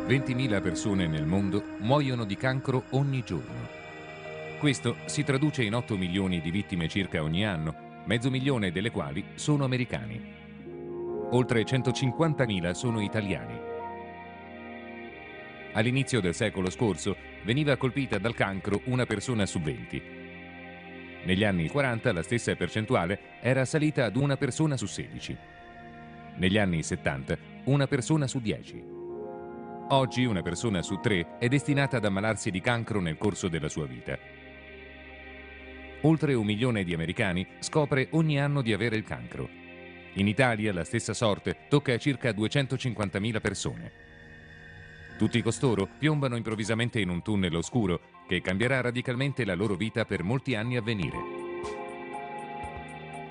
20.000 persone nel mondo muoiono di cancro ogni giorno. Questo si traduce in 8 milioni di vittime circa ogni anno, mezzo milione delle quali sono americani. Oltre 150.000 sono italiani. All'inizio del secolo scorso veniva colpita dal cancro una persona su 20. Negli anni 40 la stessa percentuale era salita ad una persona su 16. Negli anni 70 una persona su 10. Oggi una persona su 3 è destinata ad ammalarsi di cancro nel corso della sua vita. Oltre 1 milione di americani scopre ogni anno di avere il cancro. In Italia la stessa sorte tocca a circa 250.000 persone. Tutti costoro piombano improvvisamente in un tunnel oscuro che cambierà radicalmente la loro vita per molti anni a venire.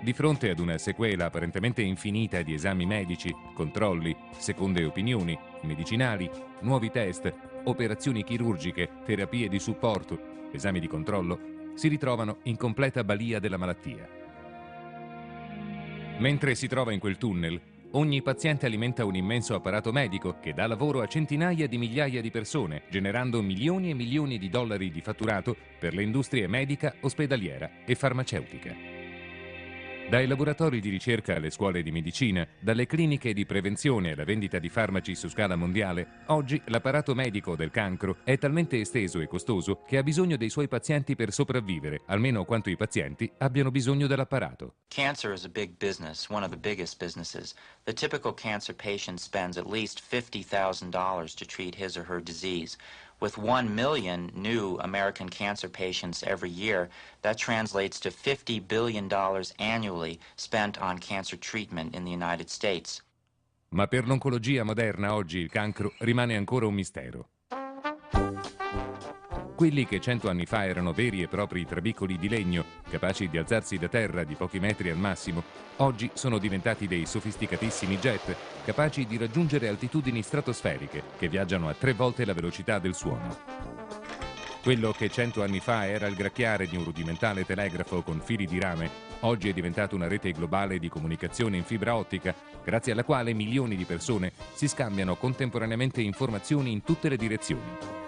Di fronte ad una sequela apparentemente infinita di esami medici, controlli, seconde opinioni, medicinali, nuovi test, operazioni chirurgiche, terapie di supporto, esami di controllo, si ritrovano in completa balia della malattia. Mentre si trova in quel tunnel, ogni paziente alimenta un immenso apparato medico che dà lavoro a centinaia di migliaia di persone, generando milioni e milioni di dollari di fatturato per le industrie medica, ospedaliera e farmaceutica. Dai laboratori di ricerca alle scuole di medicina, dalle cliniche di prevenzione alla vendita di farmaci su scala mondiale, oggi l'apparato medico del cancro è talmente esteso e costoso che ha bisogno dei suoi pazienti per sopravvivere, almeno quanto i pazienti abbiano bisogno dell'apparato. Cancer is a big business, one of the biggest businesses. The typical cancer patient spends at least $50,000 to treat his or her disease. With 1 million new American cancer patients every year, that translates to $50 billion annually spent on cancer treatment in the United States. Ma per l'oncologia moderna oggi il cancro rimane ancora un mistero. Quelli che 100 anni fa erano veri e propri trabicoli di legno, capaci di alzarsi da terra di pochi metri al massimo, oggi sono diventati dei sofisticatissimi jet, capaci di raggiungere altitudini stratosferiche che viaggiano a 3 volte la velocità del suono. Quello che 100 anni fa era il gracchiare di un rudimentale telegrafo con fili di rame, oggi è diventato una rete globale di comunicazione in fibra ottica, grazie alla quale milioni di persone si scambiano contemporaneamente informazioni in tutte le direzioni.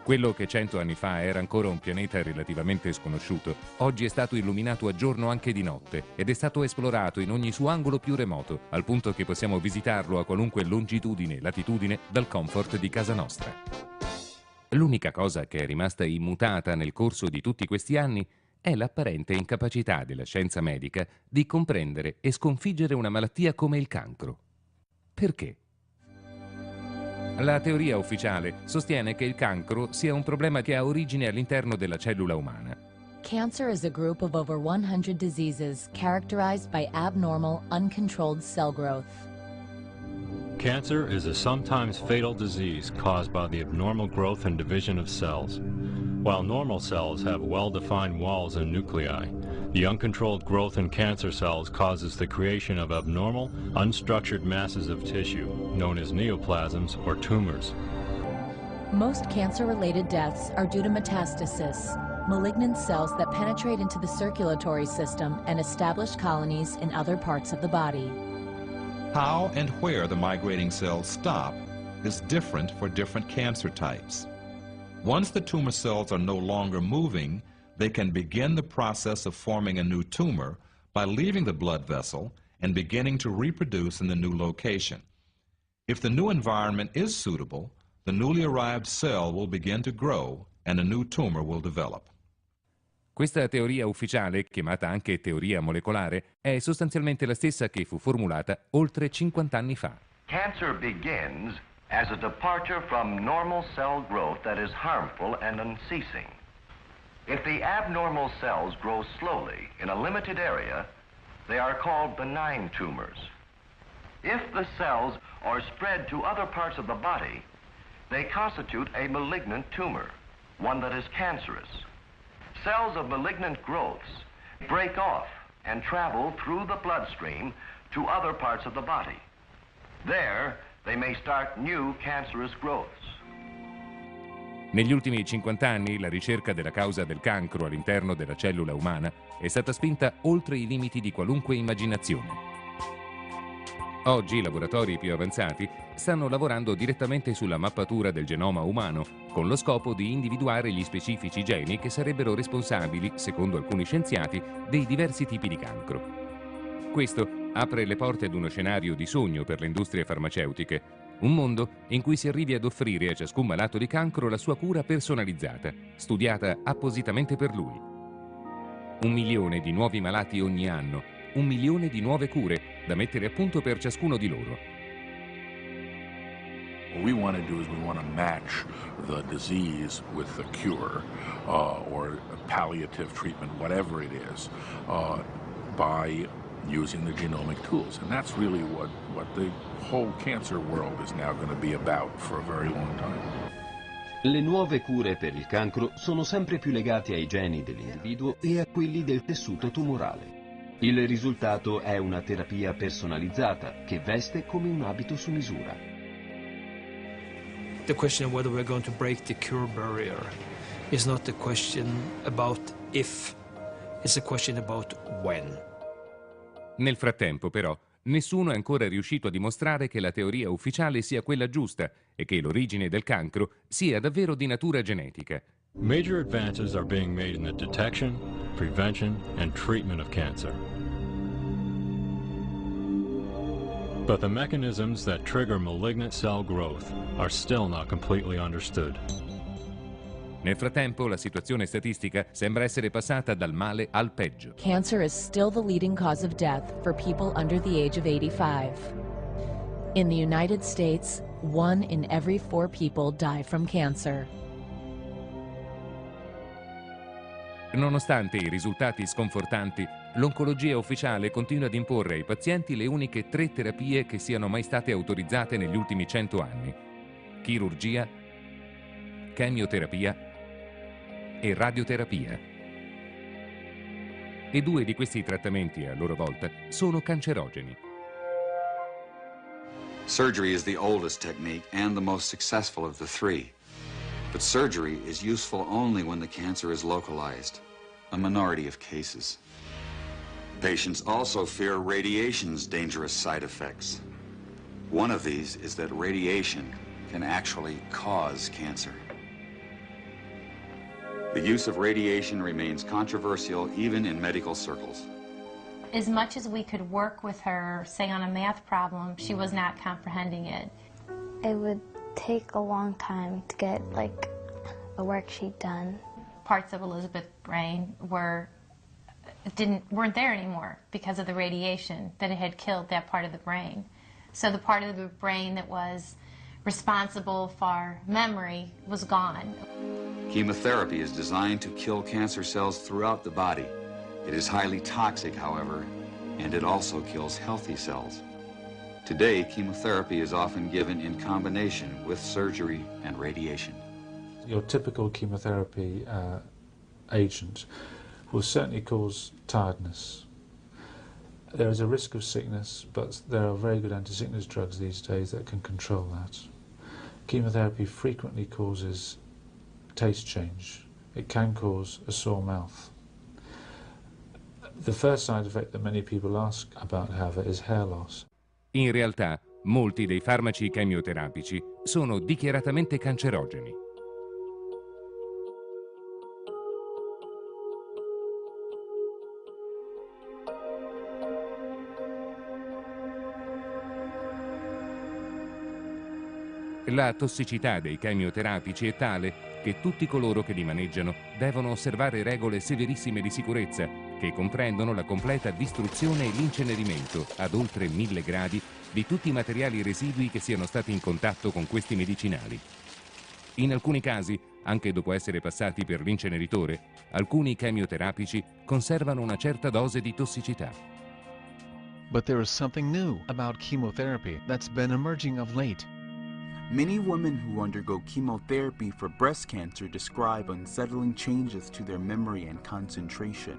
Quello che 100 anni fa era ancora un pianeta relativamente sconosciuto, oggi è stato illuminato a giorno anche di notte ed è stato esplorato in ogni suo angolo più remoto, al punto che possiamo visitarlo a qualunque longitudine e latitudine dal comfort di casa nostra. L'unica cosa che è rimasta immutata nel corso di tutti questi anni è l'apparente incapacità della scienza medica di comprendere e sconfiggere una malattia come il cancro. Perché? La teoria ufficiale sostiene che il cancro sia un problema che ha origine all'interno della cellula umana. Cancer is a group of over 100 diseases characterized by abnormal, uncontrolled cell growth. Cancer is a sometimes fatal disease caused by the abnormal growth and division of cells. While normal cells have well-defined walls and nuclei, the uncontrolled growth in cancer cells causes the creation of abnormal, unstructured masses of tissue, known as neoplasms or tumors. Most cancer-related deaths are due to metastasis, malignant cells that penetrate into the circulatory system and establish colonies in other parts of the body. How and where the migrating cells stop is different for different cancer types. Once the tumor cells are no longer moving, they can begin the process of forming a new tumor by leaving the blood vessel and beginning to reproduce in the new location. If the new environment is suitable, the newly arrived cell will begin to grow and a new tumor will develop. Questa teoria ufficiale, chiamata anche teoria molecolare, è sostanzialmente la stessa che fu formulata oltre 50 anni fa. Cancer begins as a departure from normal cell growth that is harmful and unceasing. If the abnormal cells grow slowly in a limited area, they are called benign tumors. If the cells are spread to other parts of the body, they constitute a malignant tumor, one that is cancerous. Cells of malignant growths break off and travel through the bloodstream to other parts of the body. There, they may start new cancerous growths. Negli ultimi 50 anni la ricerca della causa del cancro all'interno della cellula umana è stata spinta oltre i limiti di qualunque immaginazione. Oggi i laboratori più avanzati stanno lavorando direttamente sulla mappatura del genoma umano, con lo scopo di individuare gli specifici geni che sarebbero responsabili, secondo alcuni scienziati, dei diversi tipi di cancro. Questo apre le porte ad uno scenario di sogno per le industrie farmaceutiche, un mondo in cui si arrivi ad offrire a ciascun malato di cancro la sua cura personalizzata, studiata appositamente per lui. 1 milione di nuovi malati ogni anno, 1 milione di nuove cure da mettere a punto per ciascuno di loro. What we want to do is we want to match the disease with the cure or palliative treatment, whatever it is, by using the genomic tools. And that's really what the whole cancer world is now going to be about for a very long time. Le nuove cure per il cancro sono sempre più legate ai geni dell'individuo e a quelli del tessuto tumorale. Il risultato è una terapia personalizzata che veste come un abito su misura. The question of whether we're going to break the cure barrier is not a question about if, it's a question about when. Nel frattempo, però, nessuno è ancora riuscito a dimostrare che la teoria ufficiale sia quella giusta e che l'origine del cancro sia davvero di natura genetica. Major advances are being made in the detection, prevention, and treatment of cancer. But the mechanisms that trigger malignant cell growth are still not completely understood. Nel frattempo, la situazione statistica sembra essere passata dal male al peggio. Cancer is still the leading cause of death for people under the age of 85. In the United States, 1 in every 4 people die from cancer. Nonostante i risultati sconfortanti, l'oncologia ufficiale continua ad imporre ai pazienti le uniche 3 terapie che siano mai state autorizzate negli ultimi 100 anni: chirurgia, chemioterapia e radioterapia. E 2 di questi trattamenti, a loro volta, sono cancerogeni. Surgery is the oldest technique and the most successful of the 3. But surgery is useful only when the cancer is localized, a minority of cases. Patients also fear radiation's dangerous side effects. One of these is that radiation can actually cause cancer. The use of radiation remains controversial even in medical circles. As much as we could work with her, say on a math problem, she was not comprehending it. It would take a long time to get like a worksheet done. Parts of Elizabeth's brain weren't there anymore because of the radiation, that it had killed that part of the brain. So the part of the brain that was responsible for memory was gone. Chemotherapy is designed to kill cancer cells throughout the body. It is highly toxic, however, and it also kills healthy cells. Today, chemotherapy is often given in combination with surgery and radiation. Your typical chemotherapy agent will certainly cause tiredness. There is a risk of sickness, but there are very good anti-sickness drugs these days that can control that. Chemotherapy frequently causes taste change. It can cause a sore mouth. The first side effect that many people ask about, however, is hair loss. In realtà, molti dei farmaci chemioterapici sono dichiaratamente cancerogeni. La tossicità dei chemioterapici è tale che tutti coloro che li maneggiano devono osservare regole severissime di sicurezza che comprendono la completa distruzione e l'incenerimento ad oltre 1000 gradi di tutti i materiali residui che siano stati in contatto con questi medicinali. In alcuni casi, anche dopo essere passati per l'inceneritore, alcuni chemioterapici conservano una certa dose di tossicità. But there is something new about chemotherapy that's been emerging of late. Many women who undergo chemotherapy for breast cancer describe unsettling changes to their memory and concentration.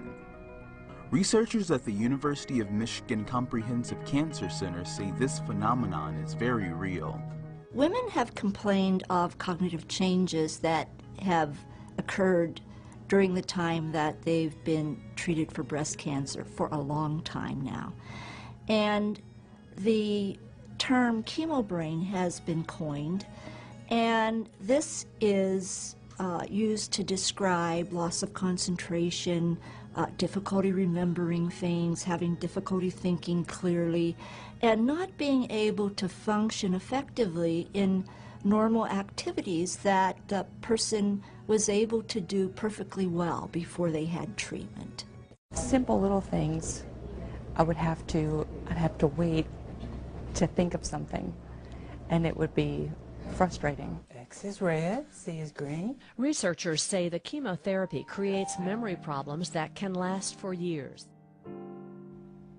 Researchers at the University of Michigan Comprehensive Cancer Center say this phenomenon is very real. Women have complained of cognitive changes that have occurred during the time that they've been treated for breast cancer for a long time now. And the term chemobrain has been coined, and this is used to describe loss of concentration, difficulty remembering things, having difficulty thinking clearly, and not being able to function effectively in normal activities that the person was able to do perfectly well before they had treatment. Simple little things, I'd have to wait to think of something, and it would be frustrating. X is red, C is green. Researchers say the chemotherapy creates memory problems that can last for years.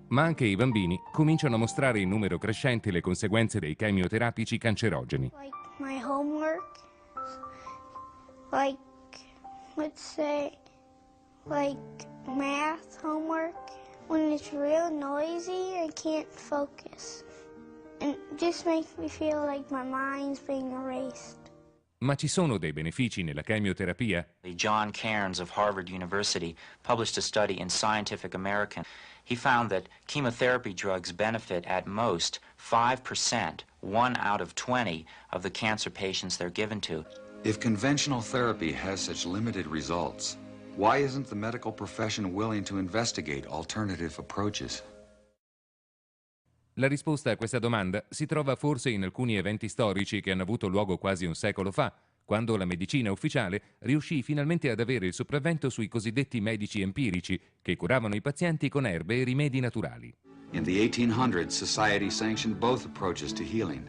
Ma anche i bambini cominciano a mostrare in numero crescente le conseguenze dei chemioterapici cancerogeni. Like my homework, like, let's say, like math homework. When it's real noisy, I can't focus. And it just makes me feel like my mind's being erased. Ma ci sono dei benefici nella chemioterapia? John Cairns of Harvard University published a study in Scientific American. He found that chemotherapy drugs benefit at most 5%, 1 out of 20 of the cancer patients they're given to. If conventional therapy has such limited results, why isn't the medical profession willing to investigate alternative approaches? La risposta a questa domanda si trova forse in alcuni eventi storici che hanno avuto luogo quasi un secolo fa, quando la medicina ufficiale riuscì finalmente ad avere il sopravvento sui cosiddetti medici empirici, che curavano i pazienti con erbe e rimedi naturali. In the 1800s, society sanctioned both approaches to healing.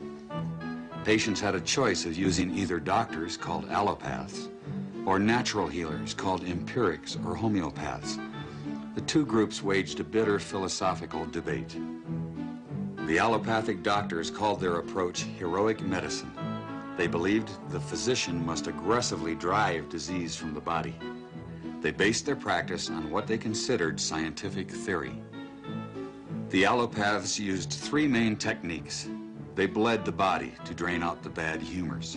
Patients had a choice of using either doctors, called allopaths, or natural healers, called empirics or homeopaths. The two groups waged a bitter philosophical debate. The allopathic doctors called their approach heroic medicine. They believed the physician must aggressively drive disease from the body. They based their practice on what they considered scientific theory. The allopaths used three main techniques. They bled the body to drain out the bad humors.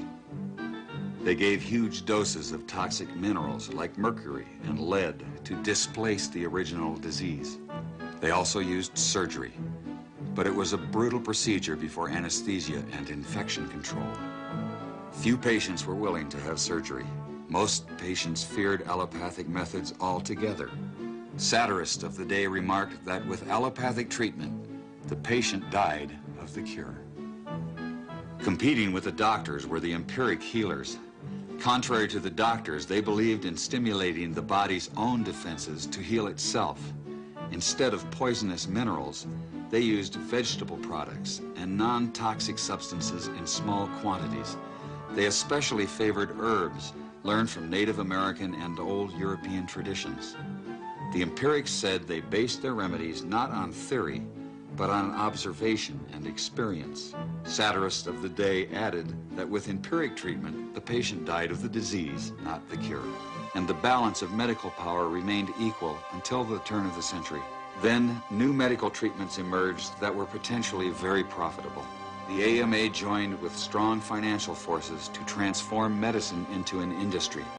They gave huge doses of toxic minerals like mercury and lead to displace the original disease. They also used surgery, but it was a brutal procedure before anesthesia and infection control. Few patients were willing to have surgery. Most patients feared allopathic methods altogether. Satirists of the day remarked that with allopathic treatment, the patient died of the cure. Competing with the doctors were the empiric healers. Contrary to the doctors, they believed in stimulating the body's own defenses to heal itself. Instead of poisonous minerals, they used vegetable products and non-toxic substances in small quantities. They especially favored herbs learned from Native American and old European traditions. The empirics said they based their remedies not on theory, but on observation and experience. Satirists of the day added that with empiric treatment, the patient died of the disease, not the cure. And the balance of medical power remained equal until the turn of the century. Then, new medical treatments emerged that were potentially very profitable. The AMA joined with strong financial forces to transform medicine into an industry.